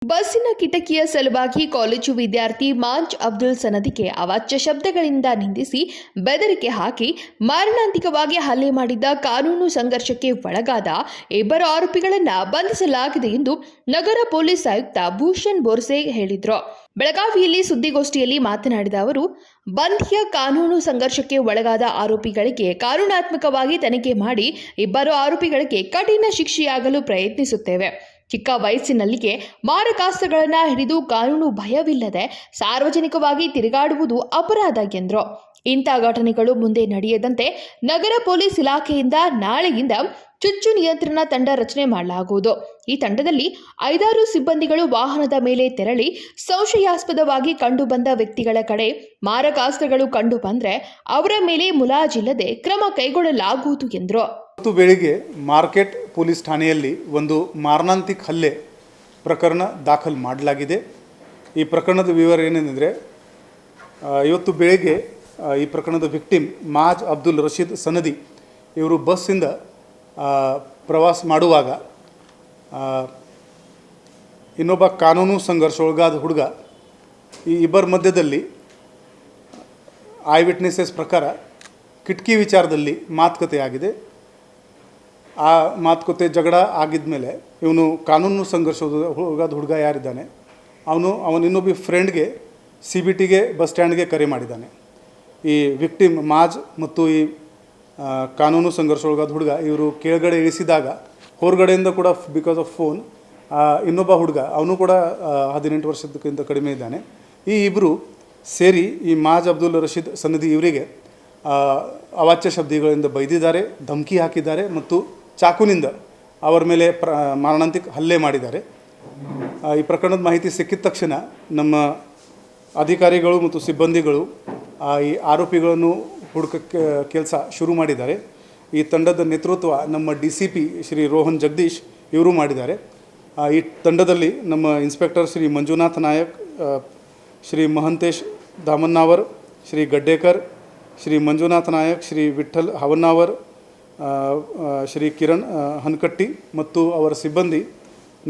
ಬಸ್ಸಿನ ಕಿಟಕಿಯ ಸಲುವಾಗಿ ಕಾಲೇಜು ವಿದ್ಯಾರ್ಥಿ ಮಾಂಜ್ ಅಬ್ದುಲ್ ಸನದಿಗೆ ಅವಾಚ್ಯ ಶಬ್ದಗಳಿಂದ ನಿಂದಿಸಿ ಬೆದರಿಕೆ ಹಾಕಿ ಮಾರಣಾಂತಿಕವಾಗಿ ಹಲ್ಲೆ ಮಾಡಿದ್ದ ಕಾನೂನು ಸಂಘರ್ಷಕ್ಕೆ ಒಳಗಾದ ಇಬ್ಬರು ಆರೋಪಿಗಳನ್ನು ಬಂಧಿಸಲಾಗಿದೆ ಎಂದು ನಗರ ಪೊಲೀಸ್ ಆಯುಕ್ತ ಭೂಷಣ್ ಬೋರ್ಸೆ ಹೇಳಿದರು. ಬೆಳಗಾವಿಯಲ್ಲಿ ಸುದ್ದಿಗೋಷ್ಠಿಯಲ್ಲಿ ಮಾತನಾಡಿದ ಅವರು, ಬಂಧಿಯ ಕಾನೂನು ಸಂಘರ್ಷಕ್ಕೆ ಒಳಗಾದ ಆರೋಪಿಗಳಿಗೆ ಕಾನೂನಾತ್ಮಕವಾಗಿ ತನಿಖೆ ಮಾಡಿ ಇಬ್ಬರು ಆರೋಪಿಗಳಿಗೆ ಕಠಿಣ ಶಿಕ್ಷೆಯಾಗಲು ಪ್ರಯತ್ನಿಸುತ್ತೇವೆ. ಚಿಕ್ಕ ವಯಸ್ಸಿನಲ್ಲಿಯೇ ಮಾರಕಾಸ್ತ್ರಗಳನ್ನು ಹಿಡಿದು ಕಾನೂನು ಭಯವಿಲ್ಲದೆ ಸಾರ್ವಜನಿಕವಾಗಿ ತಿರುಗಾಡುವುದು ಅಪರಾಧ ಎಂದರು. ಇಂಥ ಘಟನೆಗಳು ಮುಂದೆ ನಡೆಯದಂತೆ ನಗರ ಪೊಲೀಸ್ ಇಲಾಖೆಯಿಂದ ನಾಳೆಯಿಂದ ಚುಚ್ಚು ನಿಯಂತ್ರಣ ತಂಡ ರಚನೆ ಮಾಡಲಾಗುವುದು. ಈ ತಂಡದಲ್ಲಿ 5-6 ಸಿಬ್ಬಂದಿಗಳು ವಾಹನದ ಮೇಲೆ ತೆರಳಿ ಸಂಶಯಾಸ್ಪದವಾಗಿ ಕಂಡುಬಂದ ವ್ಯಕ್ತಿಗಳ ಕಡೆ ಮಾರಕಾಸ್ತ್ರಗಳು ಕಂಡು ಬಂದರೆ ಅವರ ಮೇಲೆ ಮುಲಾಜಿಲ್ಲದೆ ಕ್ರಮ ಕೈಗೊಳ್ಳಲಾಗುವುದು ಎಂದರು. ಇವತ್ತು ಬೆಳಿಗ್ಗೆ ಮಾರ್ಕೆಟ್ ಪೊಲೀಸ್ ಠಾಣೆಯಲ್ಲಿ ಒಂದು ಮಾರಣಾಂತಿಕ ಹಲ್ಲೆ ಪ್ರಕರಣ ದಾಖಲು ಮಾಡಲಾಗಿದೆ. ಈ ಪ್ರಕರಣದ ವಿವರ ಏನೆಂದರೆ, ಇವತ್ತು ಬೆಳಿಗ್ಗೆ ಈ ಪ್ರಕರಣದ ವಿಕ್ಟಿಮ್ ಮಾಜ್ ಅಬ್ದುಲ್ ರಶೀದ್ ಸನದಿ ಇವರು ಬಸ್ಸಿಂದ ಪ್ರವಾಸ ಮಾಡುವಾಗ ಇನ್ನೊಬ್ಬ ಕಾನೂನು ಸಂಘರ್ಷ ಒಳಗಾದ ಹುಡುಗ ಈ ಇಬ್ಬರ ಮಧ್ಯದಲ್ಲಿ ಐ ವಿಟ್ನೆಸಸ್ ಪ್ರಕಾರ ಕಿಟಕಿ ವಿಚಾರದಲ್ಲಿ ಮಾತುಕತೆ ಆಗಿದೆ. ಆ ಮಾತುಕತೆ ಜಗಳ ಆಗಿದ ಮೇಲೆ ಇವನು ಕಾನೂನು ಸಂಘರ್ಷ ಒಳಗಾದ ಹುಡುಗ ಯಾರಿದ್ದಾನೆ ಅವನು ಇನ್ನೊಬ್ಬ ಫ್ರೆಂಡ್ಗೆ CBTಗೆ ಬಸ್ ಸ್ಟ್ಯಾಂಡ್ಗೆ ಕರೆ ಮಾಡಿದ್ದಾನೆ. ಈ ವಿಕ್ಟಿಮ್ ಮಾಜ್ ಮತ್ತು ಈ ಕಾನೂನು ಸಂಘರ್ಷ ಒಳಗಾದ ಹುಡುಗ ಇವರು ಕೆಳಗಡೆ ಇಳಿಸಿದಾಗ ಹೊರಗಡೆಯಿಂದ ಕೂಡ ಬಿಕಾಸ್ ಆಫ್ ಫೋನ್ ಇನ್ನೊಬ್ಬ ಹುಡುಗ ಅವನು ಕೂಡ 18 ವರ್ಷದಕ್ಕಿಂತ ಕಡಿಮೆ ಇದ್ದಾನೆ. ಈ ಇಬ್ಬರು ಸೇರಿ ಈ ಮಾಜ್ ಅಬ್ದುಲ್ ರಶೀದ್ ಸನದಿ ಇವರಿಗೆ ಅವಾಚ್ಯ ಶಬ್ದಗಳಿಂದ ಬೈದಿದ್ದಾರೆ, ಧಮಕಿ ಹಾಕಿದ್ದಾರೆ ಮತ್ತು ಚಾಕುನಿಂದ ಅವರ ಮೇಲೆ ಮಾರಣಾಂತಿಕ ಹಲ್ಲೆ ಮಾಡಿದ್ದಾರೆ. ಈ ಪ್ರಕರಣದ ಮಾಹಿತಿ ಸಿಕ್ಕಿದ ತಕ್ಷಣ ನಮ್ಮ ಅಧಿಕಾರಿಗಳು ಮತ್ತು ಸಿಬ್ಬಂದಿಗಳು ಈ ಆರೋಪಿಗಳನ್ನು ಹುಡುಕಕ್ಕೆ ಕೆಲಸ ಶುರು ಮಾಡಿದ್ದಾರೆ. ಈ ತಂಡದ ನೇತೃತ್ವ ನಮ್ಮ DCP ಶ್ರೀ ರೋಹನ್ ಜಗದೀಶ್ ಇವರು ಮಾಡಿದ್ದಾರೆ. ಈ ತಂಡದಲ್ಲಿ ನಮ್ಮ ಇನ್ಸ್ಪೆಕ್ಟರ್ ಶ್ರೀ ಮಂಜುನಾಥ್ ನಾಯಕ್, ಶ್ರೀ ಮಹಂತೇಶ್ ದಾಮನ್ನಾವರ್, ಶ್ರೀ ಗಡ್ಡೇಕರ್, ಶ್ರೀ ಮಂಜುನಾಥ್ ನಾಯಕ್, ಶ್ರೀ ವಿಠಲ್ ಹವನ್ನಾವರ್, ಶ್ರೀ ಕಿರಣ್ ಹನ್ಕಟ್ಟಿ ಮತ್ತು ಅವರ ಸಿಬ್ಬಂದಿ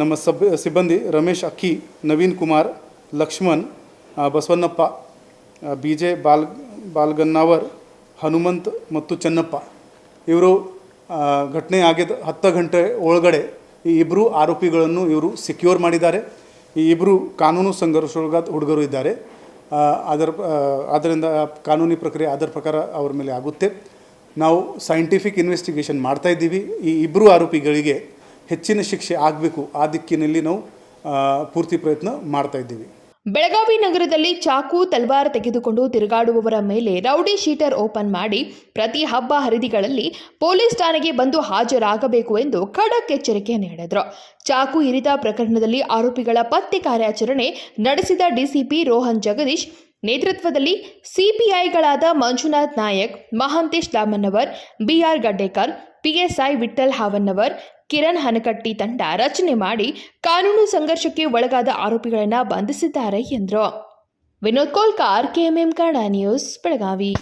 ನಮ್ಮ ಸಿಬ್ಬಂದಿ ರಮೇಶ್ ಅಕ್ಕಿ, ನವೀನ್ ಕುಮಾರ್, ಲಕ್ಷ್ಮಣ್, ಬಸವಣ್ಣಪ್ಪ, BJ ಬಾಲ್ಗನ್ನಾವರ್, ಹನುಮಂತ್ ಮತ್ತು ಚೆನ್ನಪ್ಪ ಇವರು ಘಟನೆ ಆಗಿದ್ದ 10 ಗಂಟೆ ಒಳಗಡೆ ಈ ಇಬ್ಬರು ಆರೋಪಿಗಳನ್ನು ಇವರು ಸಿಕ್ಯೂರ್ ಮಾಡಿದ್ದಾರೆ. ಈ ಇಬ್ಬರು ಕಾನೂನು ಸಂಘರ್ಷೊಳಗಾದ ಹುಡುಗರು ಇದ್ದಾರೆ. ಅದರಿಂದ ಕಾನೂನಿ ಪ್ರಕ್ರಿಯೆ ಅದರ ಪ್ರಕಾರ ಅವ್ರ ಮೇಲೆ ಆಗುತ್ತೆ. ನಾವು ಸೈಂಟಿಫಿಕ್ ಇನ್ವೆಸ್ಟಿಗೇಷನ್ ಮಾಡ್ತಾ ಇದ್ದೀವಿ. ಈ ಇಬ್ಬರು ಆರೋಪಿಗಳಿಗೆ ಹೆಚ್ಚಿನ ಶಿಕ್ಷೆ ಆಗಬೇಕು, ಆ ದಿಕ್ಕಿನಲ್ಲಿ ನಾವು ಪೂರ್ತಿ ಪ್ರಯತ್ನ ಮಾಡ್ತಾ ಇದ್ದೀವಿ. ಬೆಳಗಾವಿ ನಗರದಲ್ಲಿ ಚಾಕು ತಲ್ವಾರ್ ತೆಗೆದುಕೊಂಡು ತಿರುಗಾಡುವವರ ಮೇಲೆ ರೌಡಿ ಶೀಟರ್ ಓಪನ್ ಮಾಡಿ ಪ್ರತಿ ಹಬ್ಬ ಹರಿದಿಗಳಲ್ಲಿ ಪೊಲೀಸ್ ಠಾಣೆಗೆ ಬಂದು ಹಾಜರಾಗಬೇಕು ಎಂದು ಖಡಕ್ ಎಚ್ಚರಿಕೆ ನೀಡಿದರು. ಚಾಕು ಇರಿತ ಪ್ರಕರಣದಲ್ಲಿ ಆರೋಪಿಗಳ ಪತ್ತೆ ಕಾರ್ಯಾಚರಣೆ ನಡೆಸಿದ DCP ರೋಹನ್ ಜಗದೀಶ್ ನೇತೃತ್ವದಲ್ಲಿ CPIಗಳಾದ ಮಂಜುನಾಥ್ ನಾಯಕ್, ಮಹಾಂತೇಶ್ ದಾಮನ್ನವರ್, BR ಗಡ್ಡೇಕರ್, PSI ವಿಠಲ್ ಹಾವನ್ನವರ್, ಕಿರಣ್ ಹನಕಟ್ಟಿ ತಂಡ ರಚನೆ ಮಾಡಿ ಕಾನೂನು ಸಂಘರ್ಷಕ್ಕೆ ಒಳಗಾದ ಆರೋಪಿಗಳನ್ನು ಬಂಧಿಸಿದ್ದಾರೆ ಎಂದರು. Vinod Kolkar, KMM Kannada news, Belagavi.